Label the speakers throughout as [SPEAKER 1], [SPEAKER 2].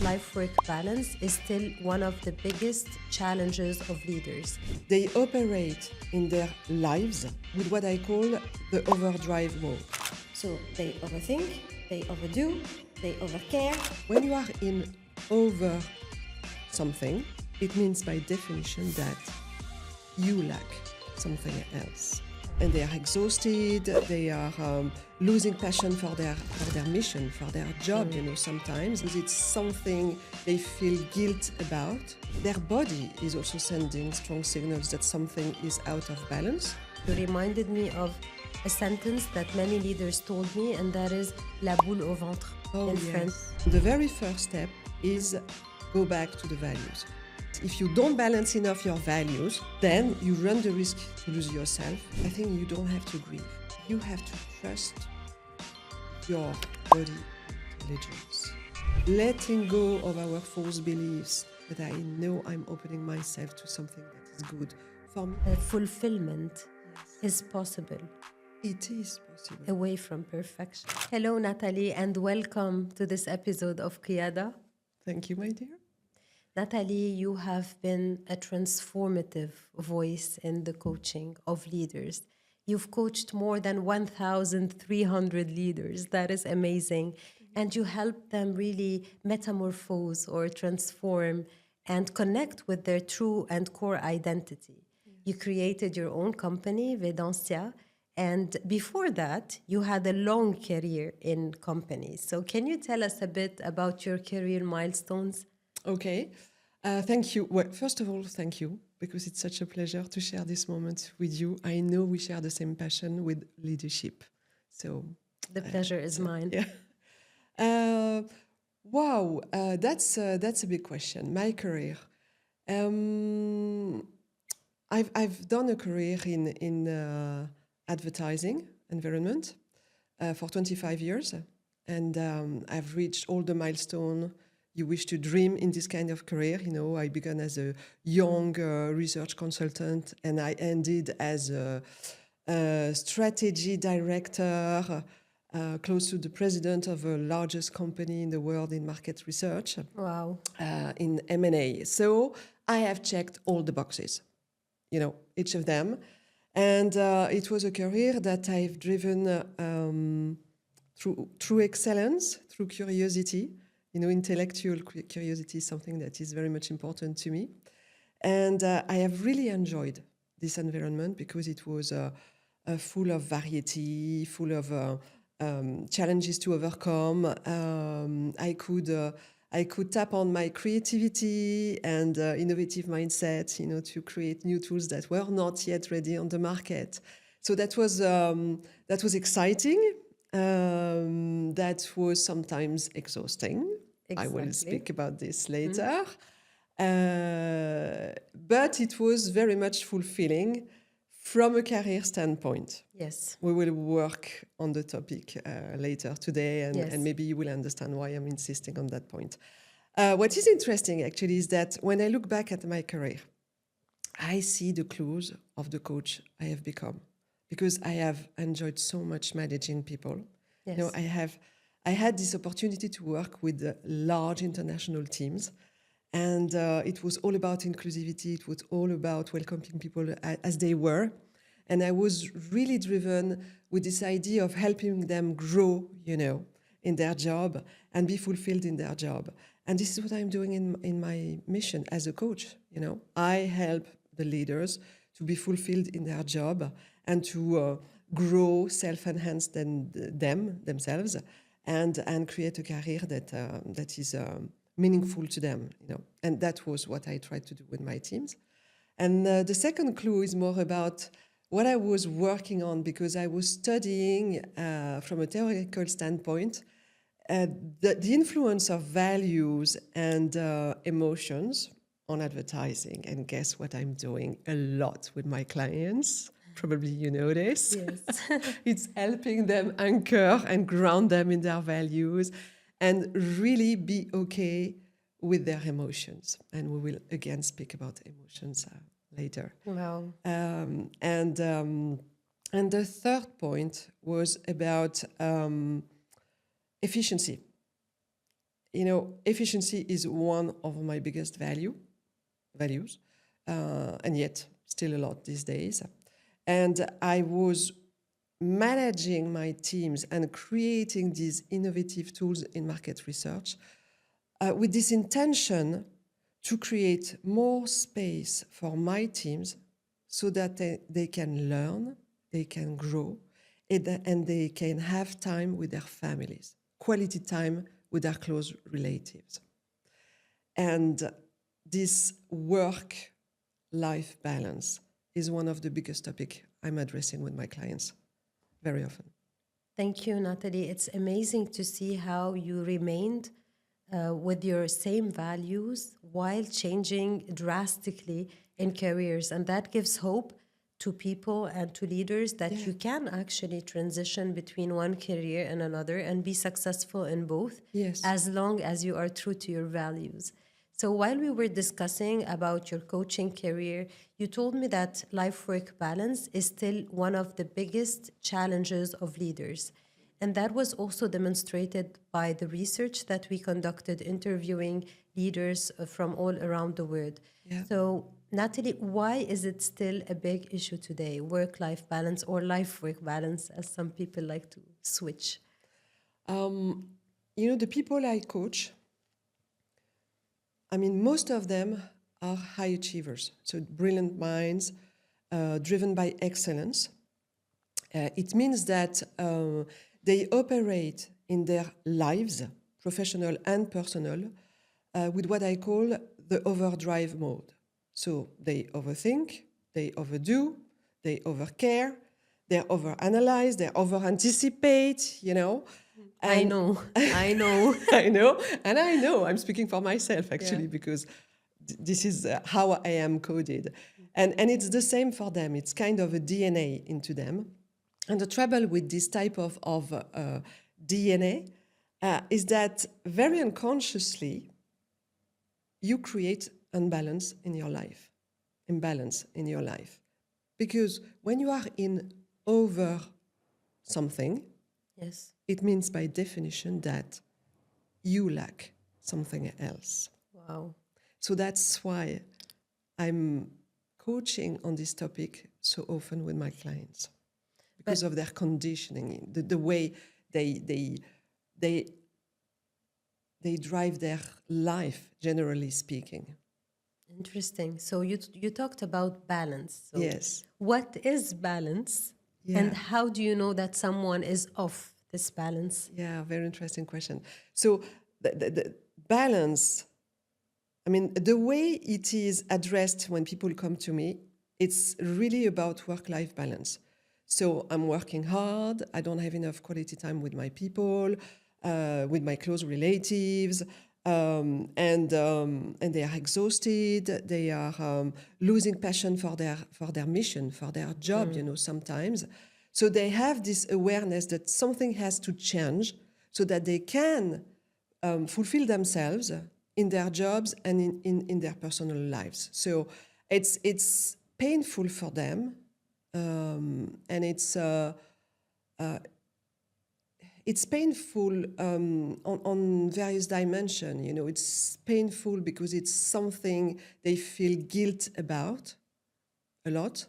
[SPEAKER 1] life-work balance is still one of the biggest challenges of leaders.
[SPEAKER 2] They operate in their lives with what I call the overdrive mode.
[SPEAKER 1] So they overthink, they overdo, they overcare.
[SPEAKER 2] When you are in over something, it means by definition that you lack something else. And they are exhausted, they are losing passion for their mission, for their job, sometimes. It's something they feel guilt about. Their body is also sending strong signals that something is out of balance.
[SPEAKER 1] You reminded me of a sentence that many leaders told me, and that is la boule au ventre in French.
[SPEAKER 2] The very first step is go back to the values. If you don't balance enough your values, then you run the risk to lose yourself. I think you don't have to grieve. You have to trust your body intelligence. Letting go of our false beliefs that I know I'm opening myself to something that is good for me.
[SPEAKER 1] Fulfillment is possible.
[SPEAKER 2] It is possible.
[SPEAKER 1] Away from perfection. Hello, Nathalie, and welcome to this episode of Qiyada.
[SPEAKER 2] Thank you, my dear.
[SPEAKER 1] Nathalie, you have been a transformative voice in the coaching of leaders. You've coached more than 1,300 leaders. That is amazing. And you help them really metamorphose or transform and connect with their true and core identity. You created your own company, Vedancia, and before that, you had a long career in companies. So can you tell us a bit about your career milestones?
[SPEAKER 2] Okay, thank you. Well, first of all, thank you, because it's such a pleasure to share this moment with you. I know we share the same passion with leadership. So
[SPEAKER 1] the pleasure is mine.
[SPEAKER 2] Yeah. Wow, that's a big question. My career. I've done a career in advertising environment for 25 years, and I've reached all the milestones you wish to dream in this kind of career. I began as a young research consultant, and I ended as a strategy director, close to the president of the largest company in the world in market research.
[SPEAKER 1] Wow.
[SPEAKER 2] In M&A. So I have checked all the boxes, each of them. And it was a career that I've driven through excellence, through curiosity. Intellectual curiosity is something that is very much important to me. And I have really enjoyed this environment because it was full of variety, full of challenges to overcome. I could tap on my creativity and innovative mindset, to create new tools that were not yet ready on the market. So that was exciting. That was sometimes exhausting. Exactly. I will speak about this later. But it was very much fulfilling from a career standpoint.
[SPEAKER 1] Yes.
[SPEAKER 2] We will work on the topic later today, and maybe you will understand why I'm insisting on that point. What is interesting, actually, is that when I look back at my career, I see the clues of the coach I have become, because I have enjoyed so much managing people.
[SPEAKER 1] Yes.
[SPEAKER 2] I had this opportunity to work with large international teams, and it was all about inclusivity. It was all about welcoming people as they were. And I was really driven with this idea of helping them grow, in their job and be fulfilled in their job. And this is what I'm doing in my mission as a coach. I help the leaders to be fulfilled in their job and to grow, self-enhance themselves, and create a career that is meaningful to them. And that was what I tried to do with my teams. And the second clue is more about what I was working on, because I was studying from a theoretical standpoint the influence of values and emotions on advertising. And guess what I'm doing a lot with my clients? Probably you know this.
[SPEAKER 1] Yes.
[SPEAKER 2] It's helping them anchor and ground them in their values and really be okay with their emotions. And we will again speak about emotions later.
[SPEAKER 1] Wow.
[SPEAKER 2] And the third point was about efficiency. efficiency is one of my biggest values, and yet still a lot these days. And I was managing my teams and creating these innovative tools in market research with this intention to create more space for my teams so that they can learn, they can grow, and they can have time with their families, quality time with their close relatives. And this work-life balance is one of the biggest topics I'm addressing with my clients very often.
[SPEAKER 1] Thank you, Nathalie. It's amazing to see how you remained with your same values while changing drastically in careers. And that gives hope to people and to leaders that you can actually transition between one career and another and be successful in both,
[SPEAKER 2] Yes.
[SPEAKER 1] as long as you are true to your values. So while we were discussing about your coaching career, you told me that life-work balance is still one of the biggest challenges of leaders. And that was also demonstrated by the research that we conducted interviewing leaders from all around the world.
[SPEAKER 2] Yeah.
[SPEAKER 1] So, Nathalie, why is it still a big issue today, work-life balance or life-work balance, as some people like to switch?
[SPEAKER 2] The people I coach, most of them are high achievers, so brilliant minds, driven by excellence. It means that they operate in their lives, professional and personal, with what I call the overdrive mode. So they overthink, they overdo, they overcare, they overanalyze, they over-anticipate,
[SPEAKER 1] I know.
[SPEAKER 2] I know. I'm speaking for myself, actually, because this is how I am coded. And it's the same for them. It's kind of a DNA into them. And the trouble with this type of DNA is that very unconsciously, you create imbalance in your life. Because when you are in over something,
[SPEAKER 1] Yes.
[SPEAKER 2] it means by definition that you lack something else.
[SPEAKER 1] Wow.
[SPEAKER 2] So that's why I'm coaching on this topic so often with my clients, because of their conditioning, the way they drive their life, generally speaking.
[SPEAKER 1] Interesting. So you talked about balance. So
[SPEAKER 2] Yes.
[SPEAKER 1] what is balance?
[SPEAKER 2] Yeah.
[SPEAKER 1] And how do you know that someone is off this balance?
[SPEAKER 2] Yeah, very interesting question. So the balance, the way it is addressed when people come to me, it's really about work-life balance. So I'm working hard, I don't have enough quality time with my people, with my close relatives, and they are exhausted, they are losing passion for their mission, for their job, sometimes. So they have this awareness that something has to change so that they can fulfill themselves in their jobs and in their personal lives. So it's painful for them, and it's painful on various dimensions. It's painful because it's something they feel guilt about a lot,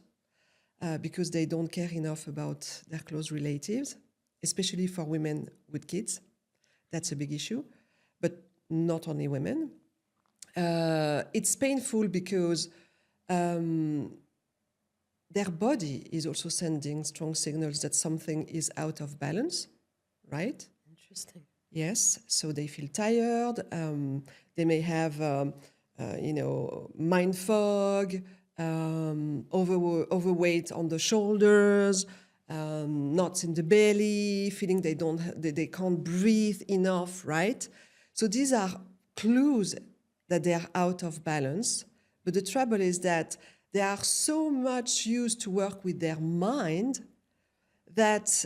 [SPEAKER 2] because they don't care enough about their close relatives, especially for women with kids. That's a big issue, but not only women. It's painful because their body is also sending strong signals that something is out of balance, right?
[SPEAKER 1] Interesting.
[SPEAKER 2] Yes, so they feel tired. They may have, mind fog, overweight on the shoulders, knots in the belly, feeling they can't breathe enough, right? So these are clues that they are out of balance. But the trouble is that they are so much used to work with their mind that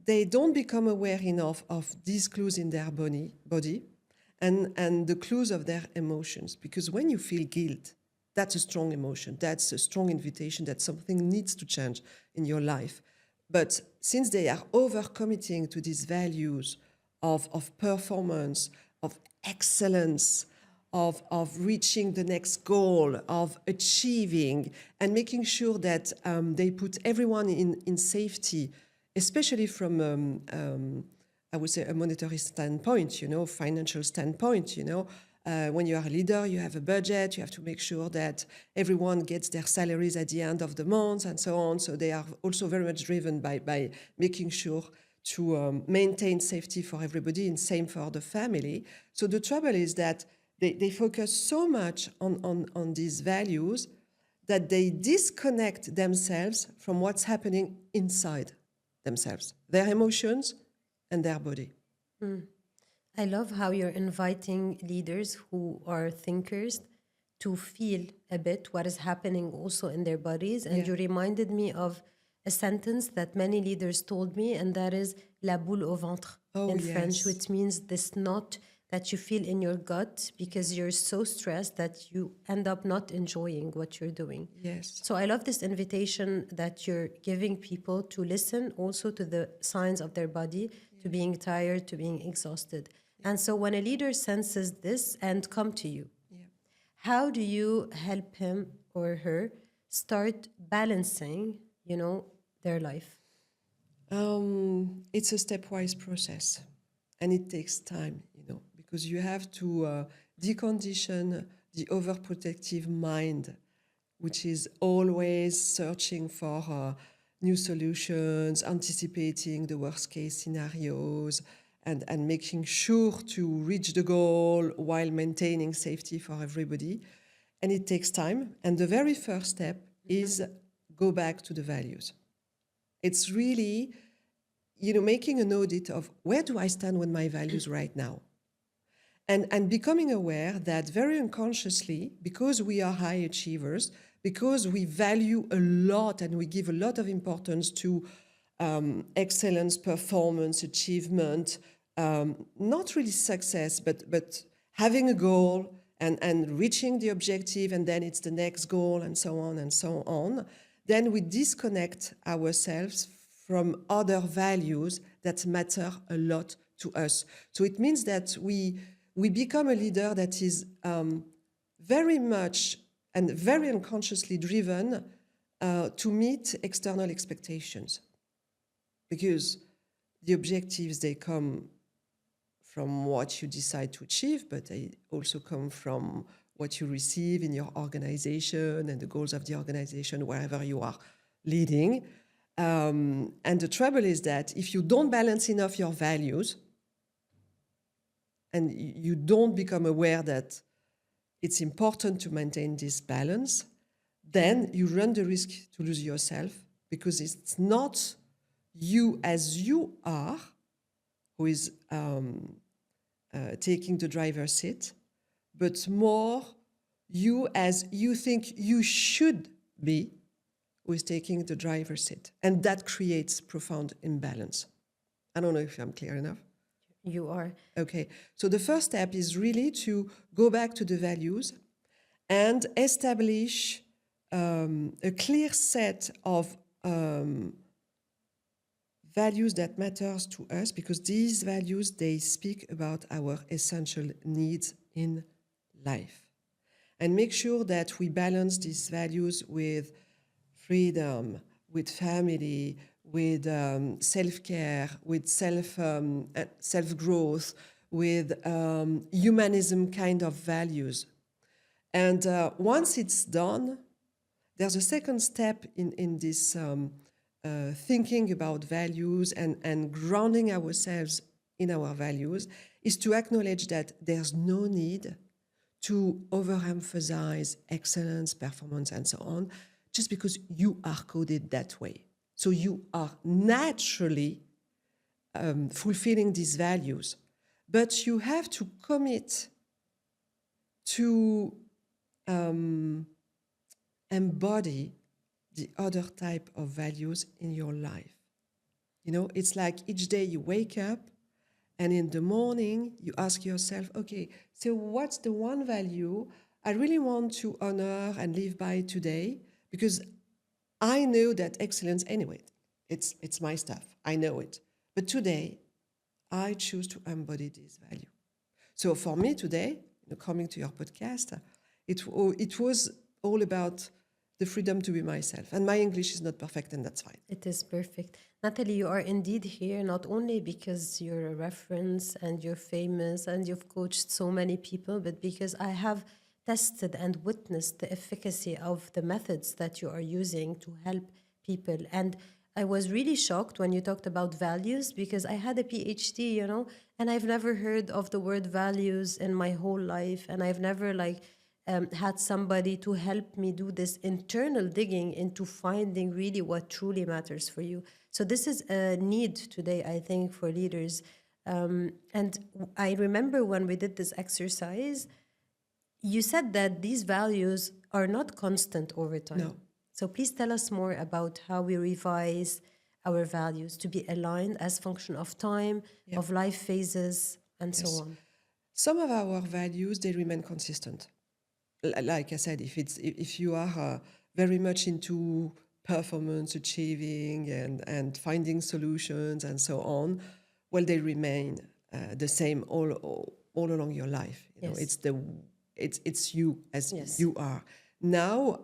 [SPEAKER 2] they don't become aware enough of these clues in their body and the clues of their emotions. Because when you feel guilt, that's a strong emotion. That's a strong invitation that something needs to change in your life. But since they are overcommitting to these values of performance, of excellence, of reaching the next goal, of achieving, and making sure that they put everyone in safety, especially from, I would say, a monetary standpoint, financial standpoint, when you are a leader, you have a budget, you have to make sure that everyone gets their salaries at the end of the month and so on. So they are also very much driven by making sure to maintain safety for everybody and same for the family. So the trouble is that they focus so much on these values that they disconnect themselves from what's happening inside themselves, their emotions and their body.
[SPEAKER 1] I love how you're inviting leaders who are thinkers to feel a bit what is happening also in their bodies. And you reminded me of a sentence that many leaders told me, and that is la boule au ventre in French, which means this knot that you feel in your gut because you're so stressed that you end up not enjoying what you're doing.
[SPEAKER 2] Yes.
[SPEAKER 1] So I love this invitation that you're giving people to listen also to the signs of their body, to being tired, to being exhausted. And so when a leader senses this and come to you, how do you help him or her start balancing, their life?
[SPEAKER 2] It's a stepwise process, and it takes time, because you have to decondition the overprotective mind, which is always searching for new solutions, anticipating the worst case scenarios, and making sure to reach the goal while maintaining safety for everybody. And it takes time. And the very first step is go back to the values. It's really, making an audit of where do I stand with my values right now? And becoming aware that very unconsciously, because we are high achievers, because we value a lot and we give a lot of importance to excellence, performance, achievement, not really success, but having a goal and reaching the objective, and then it's the next goal, and so on, then we disconnect ourselves from other values that matter a lot to us. So it means that we become a leader that is very much and very unconsciously driven to meet external expectations, because the objectives, they come from what you decide to achieve, but they also come from what you receive in your organization and the goals of the organization wherever you are leading. And the trouble is that if you don't balance enough your values and you don't become aware that it's important to maintain this balance, then you run the risk to lose yourself, because it's not you as you are who is taking the driver's seat, but more you as you think you should be who is taking the driver's seat. And that creates profound imbalance. I don't know if I'm clear enough.
[SPEAKER 1] You are.
[SPEAKER 2] Okay, so the first step is really to go back to the values and establish a clear set of values that matters to us, because these values, they speak about our essential needs in life. And make sure that we balance these values with freedom, with family, with self-care, with self-growth, with humanism kind of values. And once it's done, there's a second step in this thinking about values and grounding ourselves in our values, is to acknowledge that there's no need to overemphasize excellence, performance, and so on, just because you are coded that way. So you are naturally fulfilling these values, but you have to commit to embody the other type of values in your life. It's like each day you wake up and in the morning you ask yourself, okay, so what's the one value I really want to honor and live by today? Because I know that excellence, anyway, it's my stuff, I know it. But today, I choose to embody this value. So for me today, coming to your podcast, it was all about the freedom to be myself. And my English is not perfect, and that's fine.
[SPEAKER 1] It is perfect. Natalie, you are indeed here not only because you're a reference and you're famous and you've coached so many people, but because I have tested and witnessed the efficacy of the methods that you are using to help people. And I was really shocked when you talked about values because I had a PhD, and I've never heard of the word values in my whole life. And I've never had somebody to help me do this internal digging into finding really what truly matters for you. So this is a need today, I think, for leaders. And I remember when we did this exercise, you said that these values are not constant over time.
[SPEAKER 2] No.
[SPEAKER 1] So please tell us more about how we revise our values to be aligned as function of time, of life phases, and so on.
[SPEAKER 2] Some of our values, they remain consistent. Like I said, if you are very much into performance, achieving, and finding solutions and so on, well, they remain the same all along your life. You know, it's you as you are. Now,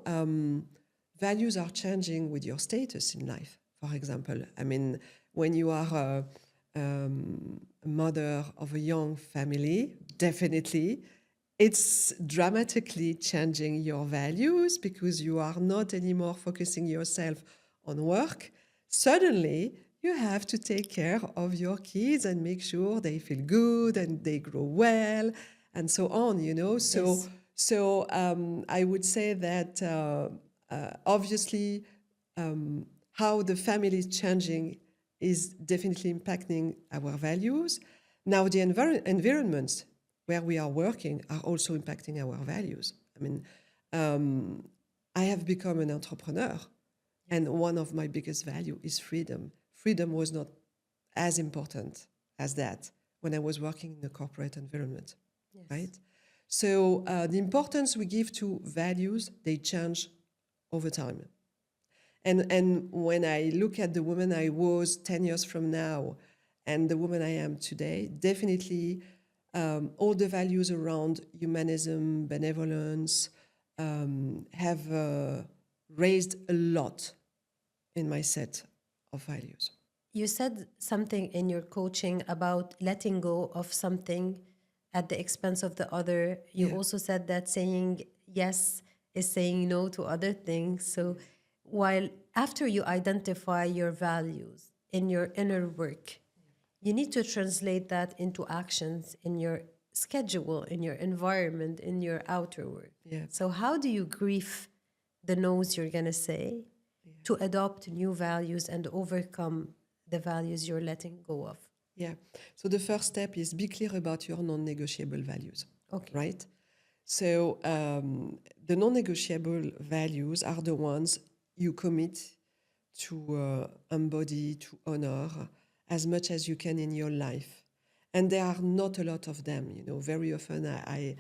[SPEAKER 2] values are changing with your status in life. For example, I mean, when you are a mother of a young family, definitely, it's dramatically changing your values because you are not anymore focusing yourself on work. Suddenly, you have to take care of your kids and make sure they feel good and they grow well and so on, So I would say that obviously how the family is changing is definitely impacting our values. Now, the environments where we are working are also impacting our values. I mean, I have become an entrepreneur, and one of my biggest values is freedom. Freedom was not as important as that when I was working in a corporate environment, right? So the importance we give to values, they change over time. And when I look at the woman I was 10 years from now and the woman I am today, definitely all the values around humanism, benevolence have raised a lot in my set of values.
[SPEAKER 1] You said something in your coaching about letting go of something at the expense of the other. You also said that saying yes is saying no to other things. So while after you identify your values in your inner work, you need to translate that into actions in your schedule, in your environment, in your outer work.
[SPEAKER 2] Yeah.
[SPEAKER 1] So how do you grieve the no's you're going to say to adopt new values and overcome the values you're letting go of?
[SPEAKER 2] Yeah. So the first step is be clear about your non-negotiable values.
[SPEAKER 1] Okay.
[SPEAKER 2] Right? So the non-negotiable values are the ones you commit to embody, to honor as much as you can in your life. And there are not a lot of them. Very often I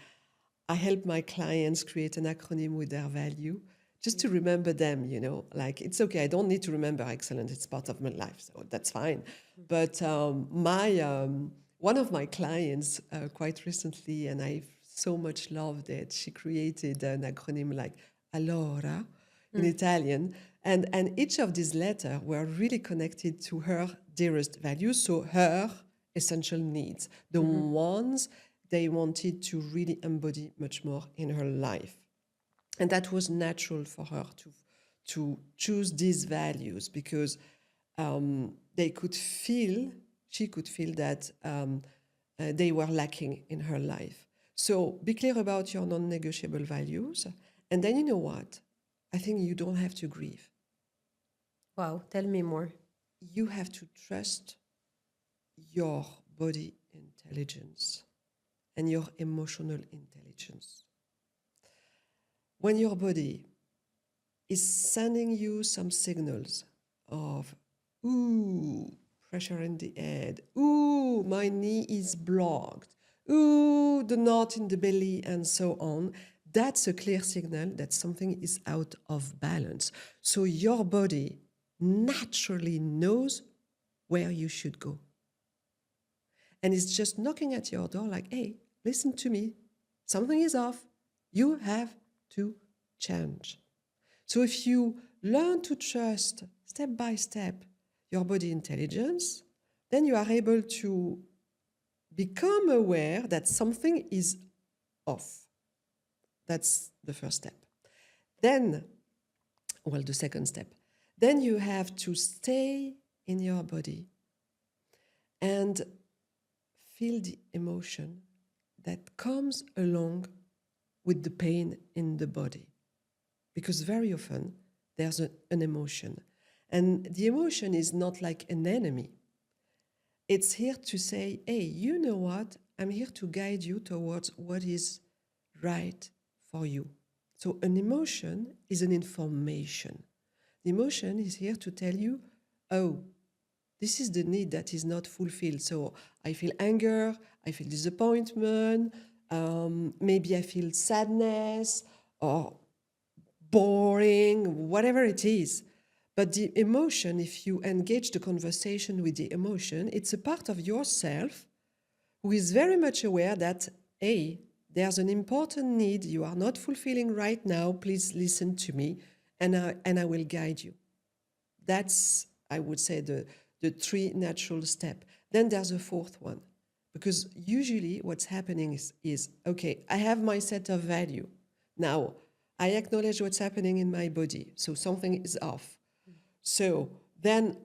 [SPEAKER 2] help my clients create an acronym with their value just to remember them, like it's okay. I don't need to remember excellent. It's part of my life. So that's fine. But one of my clients quite recently, and I so much loved it, she created an acronym like Allora in Italian. And each of these letters were really connected to her dearest values, so her essential needs, the ones they wanted to really embody much more in her life. And that was natural for her to choose these values because she could feel that they were lacking in her life. So be clear about your non-negotiable values. And then you know what? I think you don't have to grieve.
[SPEAKER 1] Wow, tell me more.
[SPEAKER 2] You have to trust your body intelligence and your emotional intelligence. When your body is sending you some signals of, ooh, pressure in the head, ooh, my knee is blocked, ooh, the knot in the belly, and so on, that's a clear signal that something is out of balance. So your body naturally knows where you should go. And it's just knocking at your door like, hey, listen to me. Something is off. You have to change. So if you learn to trust step by step your body intelligence, then you are able to become aware that something is off. That's the first step. Then, the second step. Then you have to stay in your body and feel the emotion that comes along with the pain in the body. Because very often there's an emotion. And the emotion is not like an enemy. It's here to say, hey, you know what? I'm here to guide you towards what is right for you. So an emotion is an information. The emotion is here to tell you, oh, this is the need that is not fulfilled. So I feel anger, I feel disappointment, maybe I feel sadness or boring, whatever it is. But the emotion, if you engage the conversation with the emotion, it's a part of yourself who is very much aware that, hey, there's an important need you are not fulfilling right now. Please listen to me, and I will guide you. That's, I would say, the three natural steps. Then there's a fourth one, because usually what's happening is okay, I have my set of value. Now, I acknowledge what's happening in my body, so something is off. So then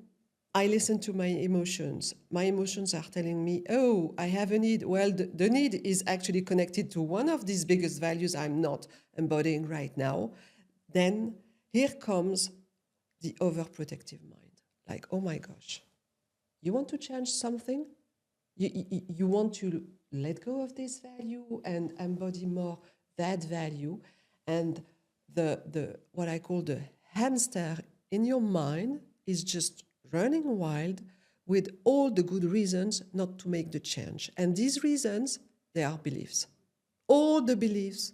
[SPEAKER 2] I listen to my emotions. My emotions are telling me, oh, I have a need. Well, the need is actually connected to one of these biggest values I'm not embodying right now. Then here comes the overprotective mind. Like, oh my gosh, you want to change something? You want to let go of this value and embody more that value. And the what I call the hamster in your mind is just running wild with all the good reasons not to make the change. And these reasons, they are beliefs. All the beliefs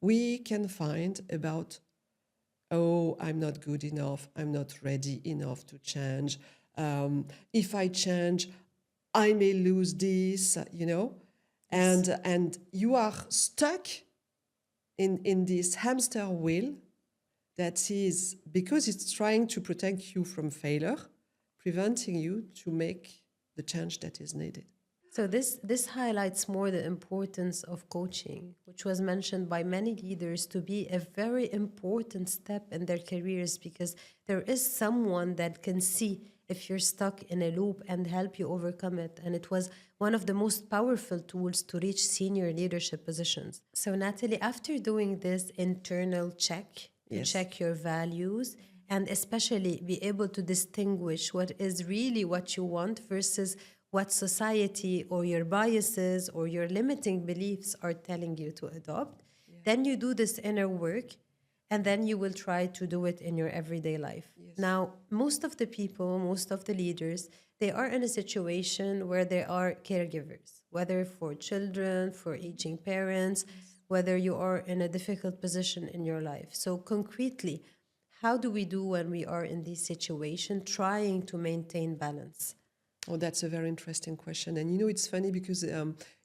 [SPEAKER 2] we can find about, oh, I'm not good enough, I'm not ready enough to change. If I change, I may lose this, and you are stuck in this hamster wheel that is, because it's trying to protect you from failure, preventing you to make the change that is needed.
[SPEAKER 1] So this highlights more the importance of coaching, which was mentioned by many leaders to be a very important step in their careers, because there is someone that can see if you're stuck in a loop and help you overcome it. And it was one of the most powerful tools to reach senior leadership positions. So Nathalie, after doing this internal check, to
[SPEAKER 2] Yes.
[SPEAKER 1] check your values, and especially be able to distinguish what is really what you want versus what society or your biases or your limiting beliefs are telling you to adopt, then you do this inner work, and then you will try to do it in your everyday life.
[SPEAKER 2] Yes.
[SPEAKER 1] Now, most of the people, most of the leaders, they are in a situation where they are caregivers, whether for children, for aging parents, whether you are in a difficult position in your life. So concretely, how do we do when we are in this situation trying to maintain balance?
[SPEAKER 2] Oh, that's a very interesting question. And it's funny because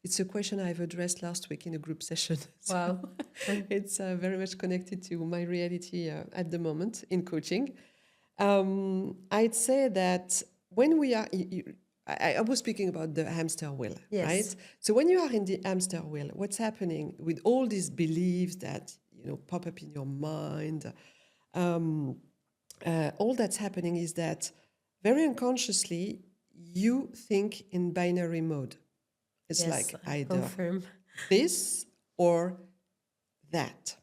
[SPEAKER 2] it's a question I've addressed last week in a group session. So
[SPEAKER 1] Wow.
[SPEAKER 2] it's very much connected to my reality at the moment in coaching. I'd say that when we are, I was speaking about the hamster wheel,
[SPEAKER 1] Yes.
[SPEAKER 2] right? So when you are in the hamster wheel, what's happening with all these beliefs that pop up in your mind? All that's happening is that very unconsciously you think in binary mode. It's
[SPEAKER 1] Yes,
[SPEAKER 2] like
[SPEAKER 1] I
[SPEAKER 2] either
[SPEAKER 1] confirm.
[SPEAKER 2] this or that.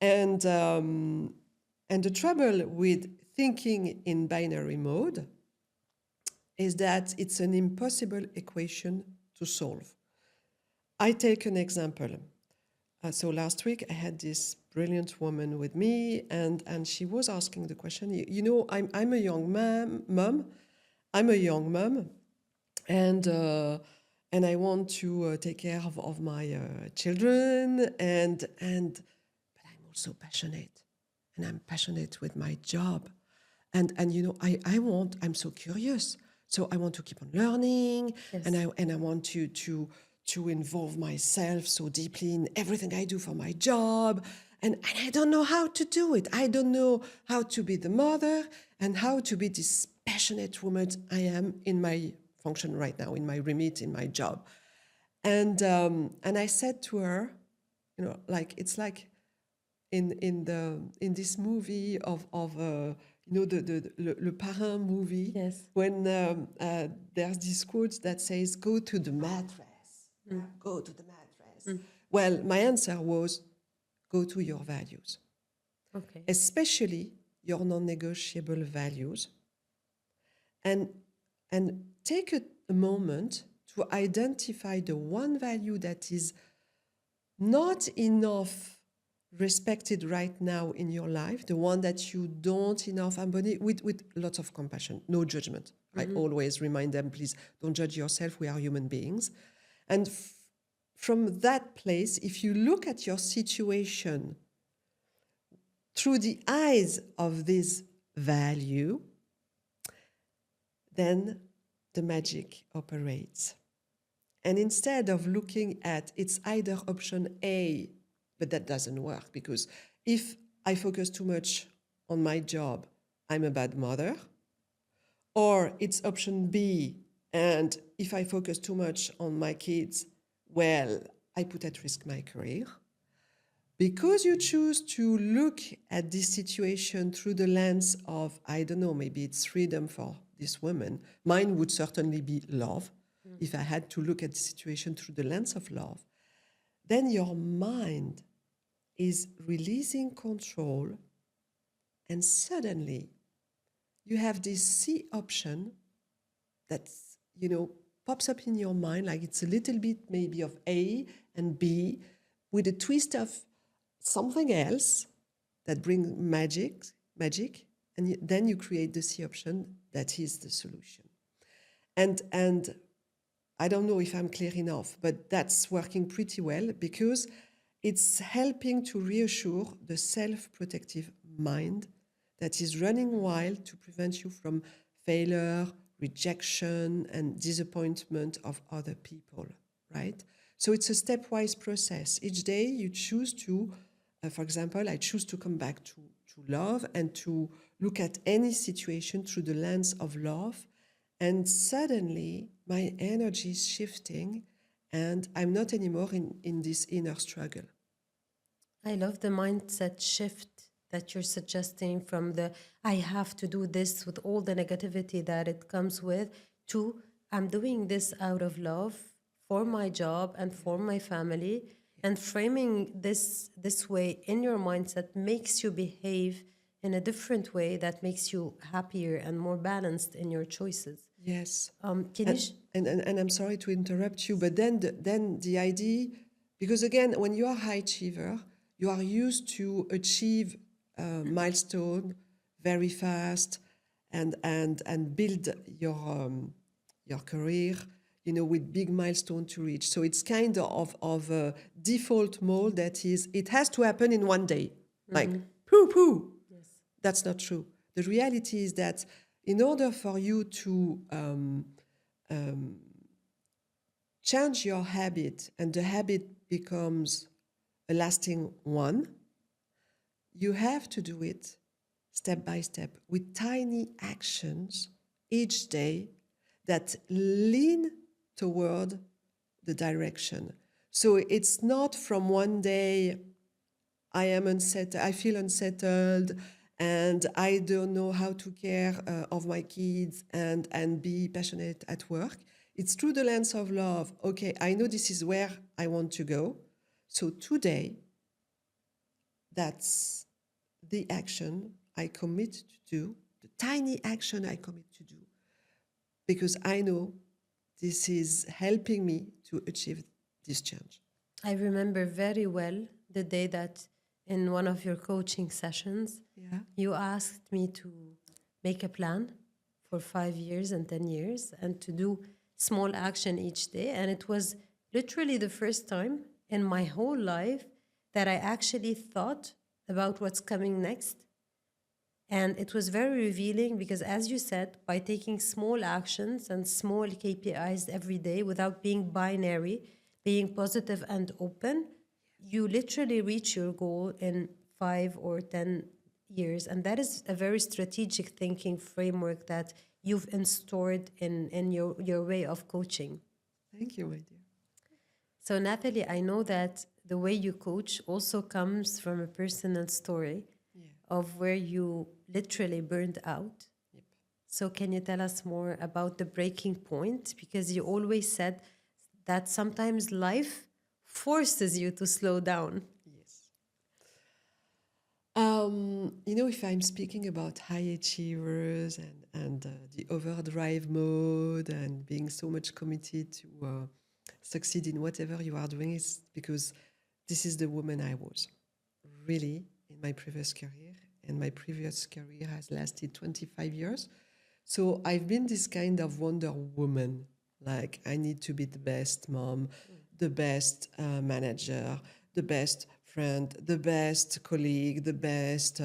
[SPEAKER 2] And the trouble with thinking in binary mode is that it's an impossible equation to solve. I take an example. So last week I had this brilliant woman with me, and she was asking the question. I'm a young mom. I'm a young mom, and I want to take care of my children, but I'm also passionate, and I'm passionate with my job, and I'm so curious, so I want to keep on learning,
[SPEAKER 1] Yes.
[SPEAKER 2] and I want to to involve myself so deeply in everything I do for my job. And I don't know how to do it. I don't know how to be the mother and how to be this passionate woman I am in my function right now, in my remit, in my job. And I said to her, like it's like in this movie of the Le Parrain movie,
[SPEAKER 1] Yes.
[SPEAKER 2] when there's this quote that says, "Go to the mattress, go to the mattress." Well, my answer was, go to your values,
[SPEAKER 1] Okay.
[SPEAKER 2] especially your non-negotiable values, and take a moment to identify the one value that is not enough respected right now in your life, the one that you don't enough embody, with lots of compassion, no judgment. I always remind them, please don't judge yourself, we are human beings. And from that place, if you look at your situation through the eyes of this value, then the magic operates. And instead of looking at it's either option A, but that doesn't work, because if I focus too much on my job, I'm a bad mother, or it's option B, and if I focus too much on my kids, well, I put at risk my career. Because you choose to look at this situation through the lens of, I don't know, maybe it's freedom for this woman. Mine would certainly be love. If I had to look at the situation through the lens of love, then your mind is releasing control, and suddenly you have this C option that, pops up in your mind, like it's a little bit maybe of A and B with a twist of something else that brings magic, and then you create the C option that is the solution. And I don't know if I'm clear enough, but that's working pretty well, because it's helping to reassure the self-protective mind that is running wild to prevent you from failure, rejection, and disappointment of other people, right? So it's a stepwise process. Each day you choose to, for example, I choose to come back to love and to look at any situation through the lens of love. And suddenly my energy is shifting and I'm not anymore in this inner struggle.
[SPEAKER 1] I love the mindset shift that you're suggesting from the I have to do this with all the negativity that it comes with to I'm doing this out of love for my job and for my family. And framing this way in your mindset makes you behave in a different way that makes you happier and more balanced in your choices.
[SPEAKER 2] Yes.
[SPEAKER 1] And
[SPEAKER 2] I'm sorry to interrupt you, but then the idea, because again, when you are high achiever, you are used to achieve a milestone very fast and build your career, with big milestone to reach. So it's kind of a default mode that is, it has to happen in one day, like poo.
[SPEAKER 1] yes.
[SPEAKER 2] That's not true. The reality is that in order for you to change your habit and the habit becomes a lasting one, you have to do it step by step with tiny actions each day that lean toward the direction. So it's not from one day, I feel unsettled, and I don't know how to care of my kids and be passionate at work. It's through the lens of love. Okay, I know this is where I want to go. So today, that's the action I commit to do, the tiny action I commit to do, because I know this is helping me to achieve this change.
[SPEAKER 1] I remember very well the day that in one of your coaching sessions, you asked me to make a plan for 5 years and 10 years and to do small action each day. And it was literally the first time in my whole life that I actually thought about what's coming next. And it was very revealing because, as you said, by taking small actions and small KPIs every day without being binary, being positive and open, you literally reach your goal in 5 or 10 years. And that is a very strategic thinking framework that you've installed in your way of coaching.
[SPEAKER 2] Thank you, my dear.
[SPEAKER 1] So, Nathalie, I know that the way you coach also comes from a personal story
[SPEAKER 2] Yeah.
[SPEAKER 1] of where you literally burned out.
[SPEAKER 2] Yep.
[SPEAKER 1] So, can you tell us more about the breaking point? Because you always said that sometimes life forces you to slow down.
[SPEAKER 2] Yes. If I'm speaking about high achievers and the overdrive mode and being so much committed to succeed in whatever you are doing, is because this is the woman I was really in my previous career. And my previous career has lasted 25 years. So I've been this kind of Wonder Woman. Like, I need to be the best mom, the best manager, the best friend, the best colleague, the best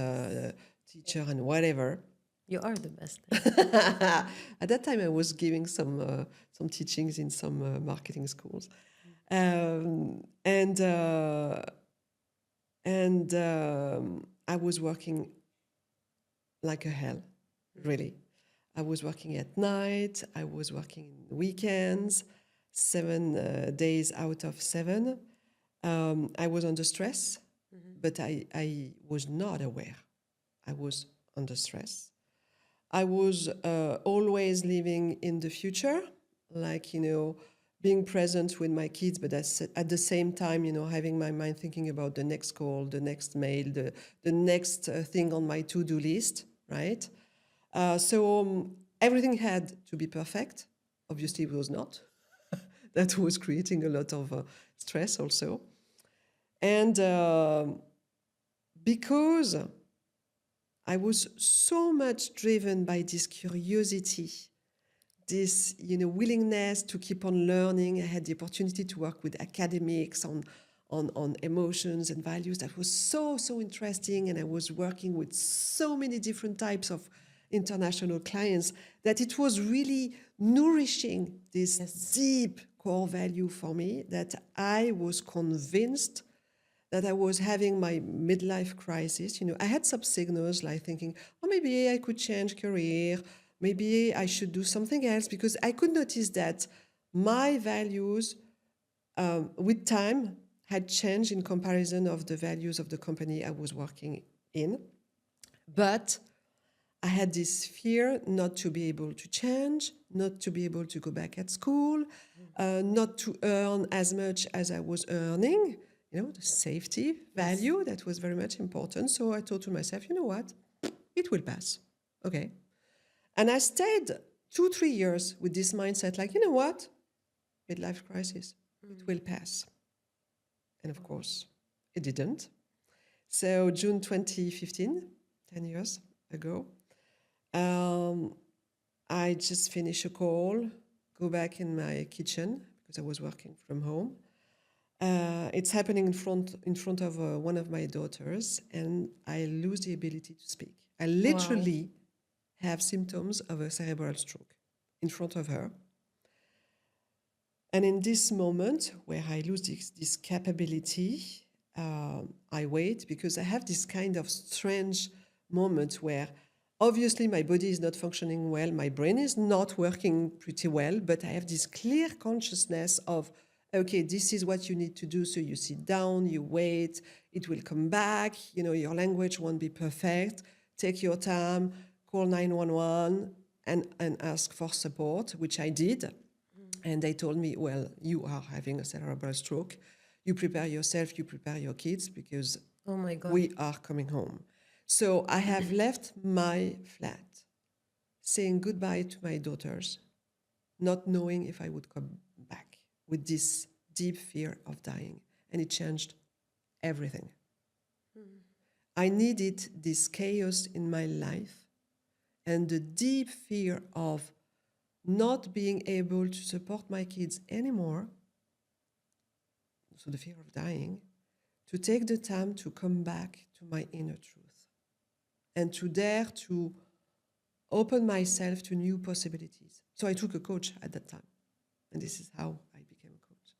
[SPEAKER 2] teacher, and whatever.
[SPEAKER 1] You are the best.
[SPEAKER 2] At that time, I was giving some teachings in some marketing schools, and I was working like a hell, really. I was working at night. I was working weekends, 7 days out of 7. I was under stress, but I was not aware. I was under stress. I was always living in the future, like, being present with my kids, but at the same time, having my mind thinking about the next call, the next mail, the next thing on my to-do list, right? So everything had to be perfect. Obviously, it was not. That was creating a lot of stress also. And because I was so much driven by this curiosity, this willingness to keep on learning. I had the opportunity to work with academics on emotions and values. That was so interesting, and I was working with so many different types of international clients that it was really nourishing this deep core value for me, that I was convinced that I was having my midlife crisis. I had some signals like thinking, oh, maybe I could change career, maybe I should do something else, because I could notice that my values with time had changed in comparison of the values of the company I was working in. But I had this fear not to be able to change, not to be able to go back at school, not to earn as much as I was earning, the safety value that was very much important. So I thought to myself, you know what, it will pass. Okay. And I stayed 2-3 years with this mindset, like, you know what, midlife crisis, it will pass. And of course, it didn't. So June 2015, 10 years ago, I just finished a call, go back in my kitchen because I was working from home. It's happening in front of one of my daughters, and I lose the ability to speak. I literally have symptoms of a cerebral stroke in front of her. And in this moment where I lose this capability, I wait, because I have this kind of strange moment where obviously my body is not functioning well, my brain is not working pretty well, but I have this clear consciousness of, okay, this is what you need to do. So you sit down, you wait, it will come back, your language won't be perfect, take your time, call 911 and ask for support, which I did. And they told me, well, you are having a cerebral stroke. You prepare yourself, you prepare your kids, because
[SPEAKER 1] Oh my God.
[SPEAKER 2] we are coming home. So I have left my flat, saying goodbye to my daughters, not knowing if I would come back, with this deep fear of dying. And it changed everything. I needed this chaos in my life and the deep fear of not being able to support my kids anymore, so the fear of dying, to take the time to come back to my inner truth and to dare to open myself to new possibilities. So I took a coach at that time, and this is how I became a coach.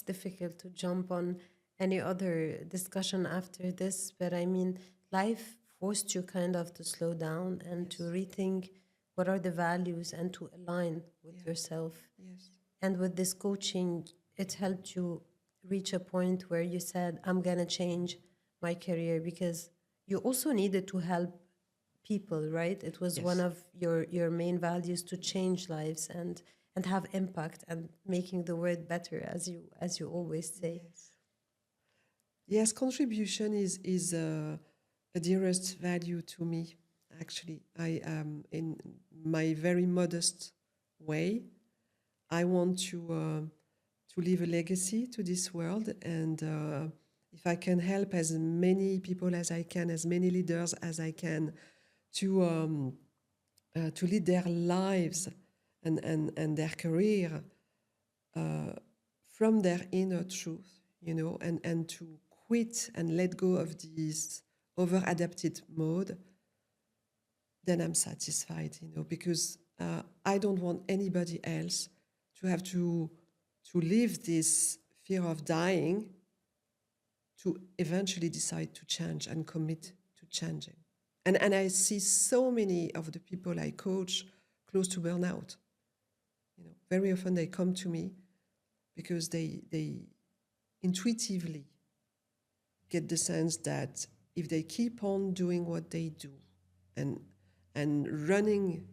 [SPEAKER 1] difficult to jump on any other discussion after this, but I mean, life forced you kind of to slow down and to rethink what are the values and to align with yourself.
[SPEAKER 2] Yes.
[SPEAKER 1] And with this coaching, it helped you reach a point where you said, I'm going to change my career, because you also needed to help people, right? It was one
[SPEAKER 2] Yes.
[SPEAKER 1] of your main values to change lives and have impact and making the world better, as you always say.
[SPEAKER 2] Yes. Yes, contribution is a dearest value to me. Actually, I in my very modest way, I want to leave a legacy to this world, and if I can help as many people as I can, as many leaders as I can, to lead their lives and their career from their inner truth, and to quit and let go of this over-adapted mode, then I'm satisfied, because I don't want anybody else to have to live this fear of dying, to eventually decide to change and commit to changing. And I see so many of the people I coach close to burnout. Very often they come to me because they intuitively get the sense that if they keep on doing what they do and running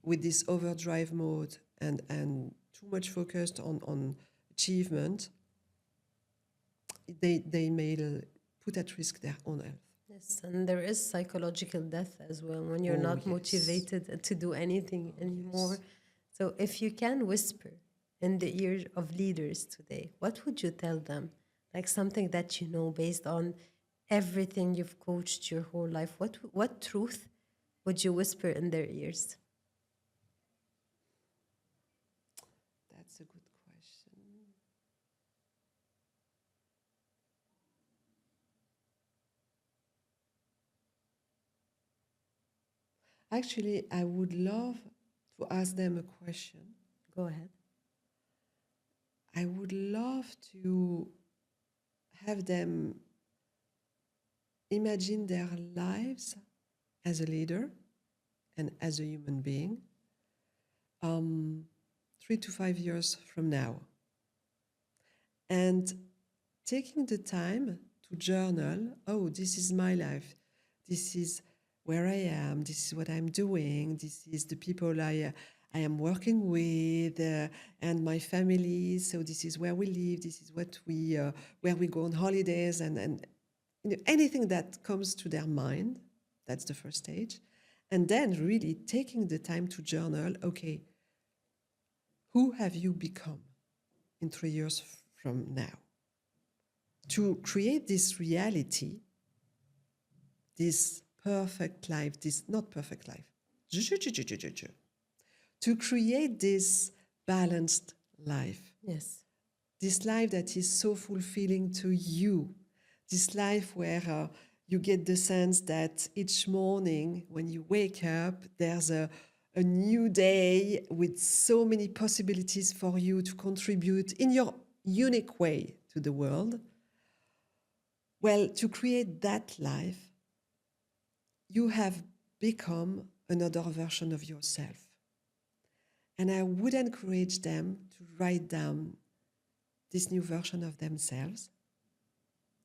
[SPEAKER 2] with this overdrive mode and too much focused on achievement, they may put at risk their own health.
[SPEAKER 1] Yes, and there is psychological death as well when you're not motivated to do anything anymore. So if you can whisper in the ear of leaders today, what would you tell them? Like something that you know based on everything you've coached your whole life. What truth would you whisper in their ears?
[SPEAKER 2] That's a good question. Actually, I would love to ask them a question.
[SPEAKER 1] Go ahead.
[SPEAKER 2] I would love to have them imagine their lives as a leader and as a human being 3 to 5 years from now. And taking the time to journal, this is my life. This is where I am. This is what I'm doing. This is the people I am working with and my family. So this is where we live. This is what where we go on holidays and anything that comes to their mind. That's the first stage. And then really taking the time to journal, okay, who have you become in 3 years from now? To create this reality, this perfect life, this not perfect life, to create this balanced life.
[SPEAKER 1] Yes.
[SPEAKER 2] This life that is so fulfilling to you. This life where you get the sense that each morning when you wake up, there's a new day with so many possibilities for you to contribute in your unique way to the world. Well, to create that life, you have become another version of yourself. And I would encourage them to write down this new version of themselves,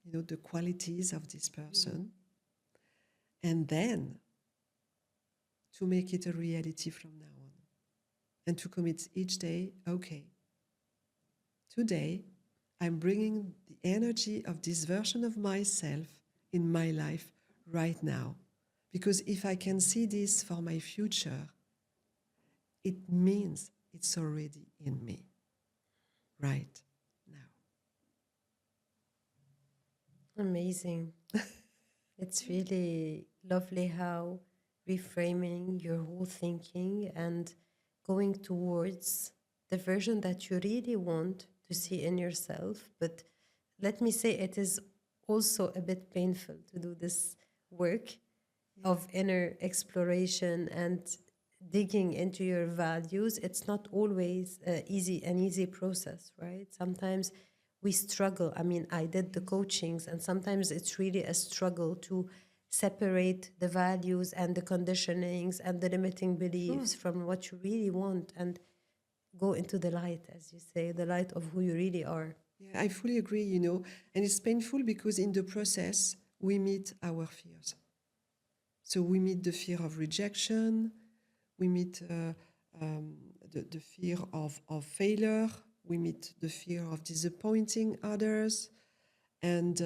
[SPEAKER 2] the qualities of this person, and then to make it a reality from now on. And to commit each day, okay, today I'm bringing the energy of this version of myself in my life right now. Because if I can see this for my future, it means it's already in me right now.
[SPEAKER 1] Amazing. It's really lovely how reframing your whole thinking and going towards the version that you really want to see in yourself. But let me say, it is also a bit painful to do this work of inner exploration and digging into your values, it's not always an easy process, right? Sometimes we struggle. I mean, I did the coachings, and sometimes it's really a struggle to separate the values and the conditionings and the limiting
[SPEAKER 2] Sure.
[SPEAKER 1] beliefs from what you really want and go into the light, as you say, the light of who you really are.
[SPEAKER 2] Yeah, I fully agree, you know, and it's painful because in the process, we meet our fears. So we meet the fear of rejection, we meet the fear of failure, we meet the fear of disappointing others, and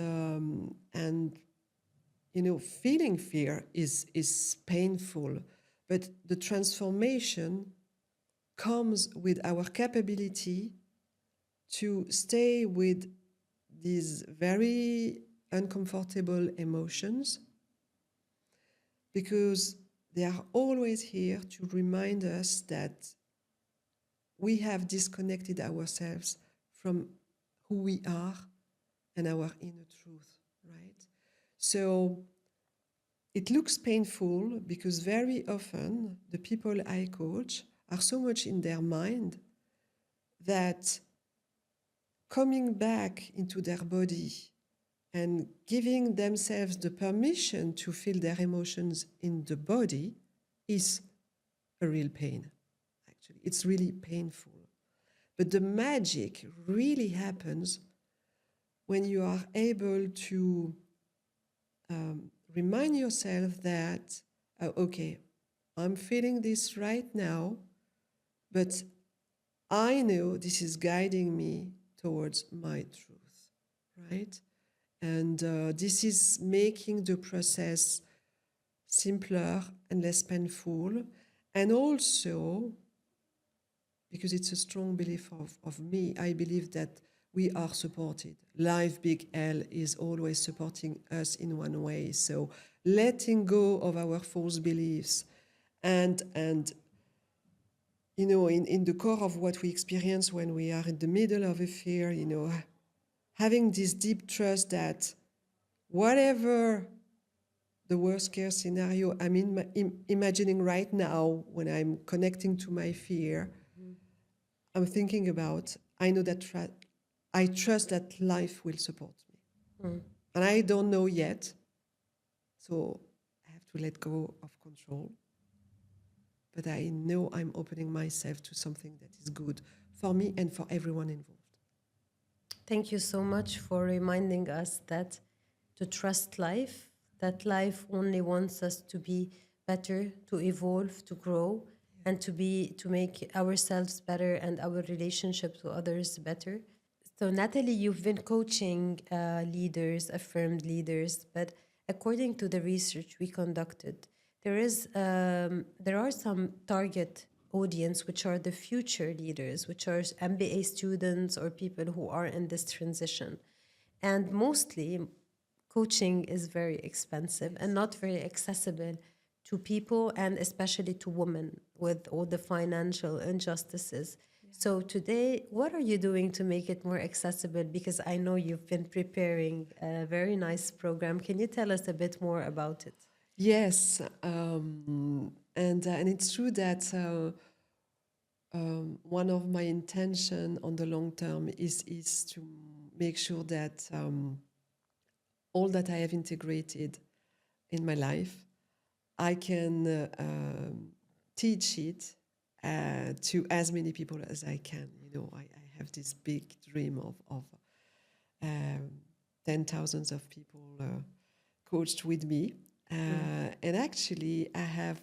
[SPEAKER 2] you know, feeling fear is painful, but the transformation comes with our capability to stay with these very uncomfortable emotions, because they are always here to remind us that we have disconnected ourselves from who we are and our inner truth, right? So it looks painful because very often the people I coach are so much in their mind that coming back into their body and giving themselves the permission to feel their emotions in the body is a real pain, actually. It's really painful. But the magic really happens when you are able to remind yourself that, okay, I'm feeling this right now, but I know this is guiding me towards my truth, right? And this is making the process simpler and less painful. And also, because it's a strong belief of me, I believe that we are supported. Life Big L is always supporting us in one way. So letting go of our false beliefs and you know, in the core of what we experience when we are in the middle of a fear, you know, having this deep trust that whatever the worst case scenario I'm imagining right now when I'm connecting to my fear, I'm thinking about, I know that I trust that life will support me. And I don't know yet, so I have to let go of control. But I know I'm opening myself to something that is good for me and for everyone involved.
[SPEAKER 1] Thank you so much for reminding us that to trust life, that life only wants us to be better, to evolve, to grow, and to make ourselves better and our relationship to others better. So, Natalie, you've been coaching leaders, affirmed leaders, but according to the research we conducted, there are some target audience which are the future leaders, which are MBA students or people who are in this transition, and mostly coaching is very expensive and not very accessible to people and especially to women with all the financial injustices. So today, what are you doing to make it more accessible? Because I know you've been preparing a very nice program. Can you tell us a bit more about it?
[SPEAKER 2] Yes, and it's true that one of my intention on the long term is to make sure that all that I have integrated in my life, I can teach it to as many people as I can. You know, I have this big dream of 10,000s of people coached with me. And actually, I have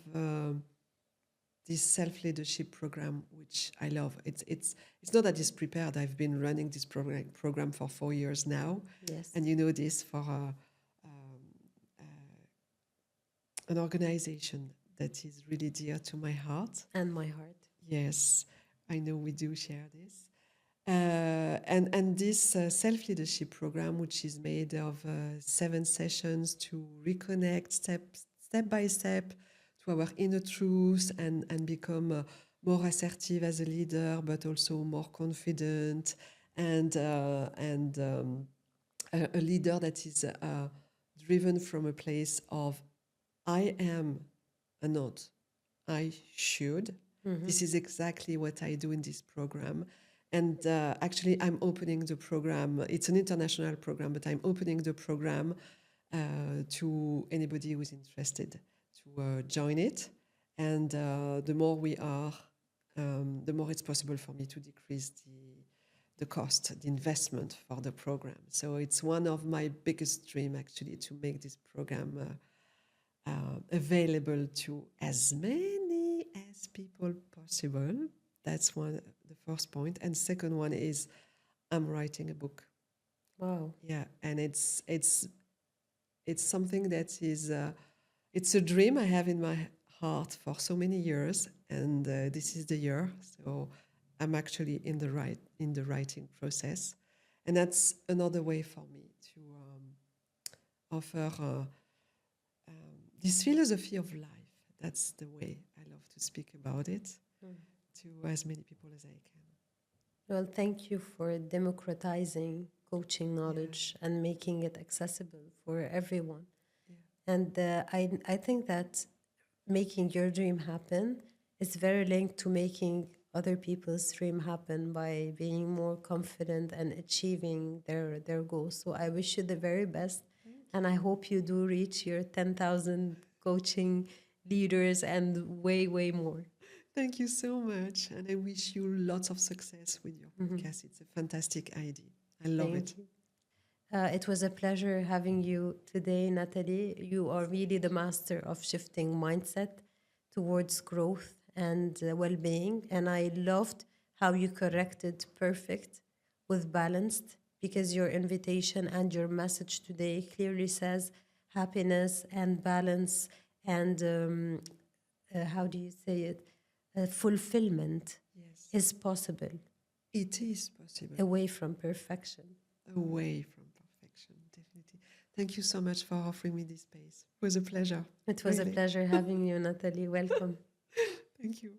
[SPEAKER 2] this self-leadership program, which I love. It's not that it's prepared. I've been running this program for 4 years now.
[SPEAKER 1] Yes.
[SPEAKER 2] And you know this for an organization that is really dear to my heart.
[SPEAKER 1] And my heart.
[SPEAKER 2] Yes, I know we do share this. And this self-leadership program, which is made of 7 sessions to reconnect step by step to our inner truth and become more assertive as a leader, but also more confident and a leader that is driven from a place of I am a not. I should. This is exactly what I do in this program. And actually, I'm opening the program. It's an international program, but I'm opening the program to anybody who's interested to join it. And the more we are, the more it's possible for me to decrease the cost, the investment for the program. So it's one of my biggest dreams, actually, to make this program available to as many as people possible. That's the first point. And second one is I'm writing a book.
[SPEAKER 1] Wow.
[SPEAKER 2] Yeah, and it's something that is it's a dream I have in my heart for so many years, and this is the year. So I'm actually in the writing process, and that's another way for me to offer this philosophy of life. That's the way I love to speak about it to as many people as I can.
[SPEAKER 1] Well, thank you for democratizing coaching knowledge and making it accessible for everyone. Yeah. And I think that making your dream happen is very linked to making other people's dream happen by being more confident and achieving their goals. So I wish you the very best. And I hope you do reach your 10,000 coaching leaders and way, way more.
[SPEAKER 2] Thank you so much. And I wish you lots of success with your podcast. It's a fantastic idea. I love it.
[SPEAKER 1] It was a pleasure having you today, Nathalie. You are really the master of shifting mindset towards growth and well-being. And I loved how you corrected perfect with balanced, because your invitation and your message today clearly says happiness and balance and how do you say it? Fulfillment is possible.
[SPEAKER 2] It is possible.
[SPEAKER 1] Away from perfection.
[SPEAKER 2] Away from perfection, definitely. Thank you so much for offering me this space. It was a pleasure.
[SPEAKER 1] It was a pleasure having you, Nathalie. Welcome.
[SPEAKER 2] Thank you.